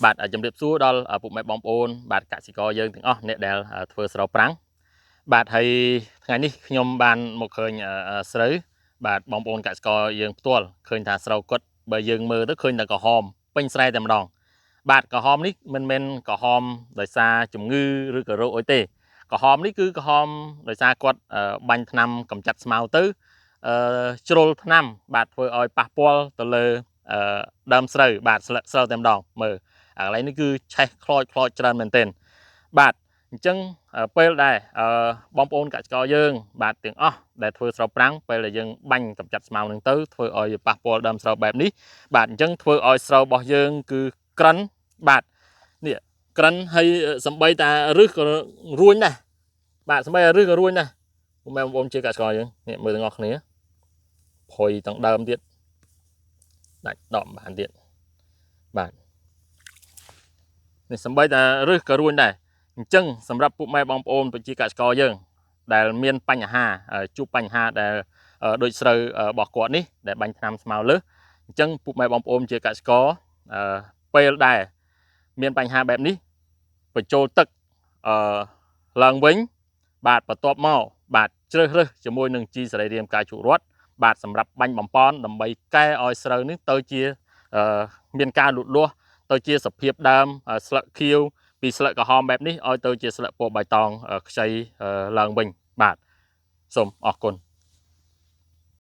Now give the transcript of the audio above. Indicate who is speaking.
Speaker 1: បាទជំរាបសួរដល់ពុកម៉ែបងប្អូនបាទកសិករយើងទាំងអស់អ្នកដែលធ្វើស្រោប្រាំងបាទហើយថ្ងៃនេះខ្ញុំបានមកឃើញស្រូវបាទបងប្អូនកសិករយើងផ្ទាល់ឃើញថាស្រូវគាត់បើយើងមើលទៅឃើញតែក្រហមពេញស្រែតែម្ដងបាទក្រហមនេះមិនមែនក្រហមដោយសារជំងឺឬក៏រោគអីទេក្រហមនេះគឺក្រហមដោយសារគាត់បាញ់ថ្នាំកម្ចាត់ស្មៅទៅជ្រុលថ្នាំបាទធ្វើឲ្យប៉ះពាល់ទៅលើដើមស្រូវបាទស្លឹកស្រូវតែម្ដងមើលកន្លែងនេះគឺឆេះខ្លោចច្រើនមែនទែនបាទអញ្ចឹងពេលដែលបងប្អូនកសិករយើងបាទទាំងអស់ដែលធ្វើស្រោប្រាំងពេលដែលយើងបាញ់កម្ចាត់ស្មៅនឹងទៅធ្វើឲ្យប៉ះពាល់ដើមស្រូវបែបនេះបាទអញ្ចឹងធ្វើឲ្យស្រូវរបស់យើងគឺក្រិនបាទនេះក្រិនហើយសំបីតារឹសក៏រួញដែរបាទសំបីតារឹសក៏រួញដែរបងប្អូនជាកសិករយើងនេះមើលទាំងអស់គ្នាភុយទាំងដើមទៀតដាច់ដកបានទៀតបាទនេះសំបីតារឹសក៏រួញដែរអញ្ចឹងសម្រាប់ពុកម៉ែបងប្អូនប្រជាកសិករយើងដែលមានបញ្ហាជួបបញ្ហាដែលដូចស្រូវរបស់គាត់នេះដែលបាញ់ថ្នាំស្មៅលើសអញ្ចឹងពុកម៉ែបងប្អូនជាកសិករពេលដែលមានបញ្ហាបែបនេះបញ្ចូលទឹកឡើងវិញបាទបន្ទាប់មកបាទជ្រើសរើសជាមួយនឹងជីសរីរាង្គកាយជក់រត់បាទសម្រាប់បាញ់បំប៉នដើម្បីកែឲ្យស្រូវនេះទៅជាមានការលូតលាស់ទៅជាសភាពដើមស្លឹកខៀវពីស្លឹកក្រហមបែបនេះឲ្យទៅជាស្លឹកពណ៌បៃតងខ្ចីឡើងវិញបាទសូមអរគុណ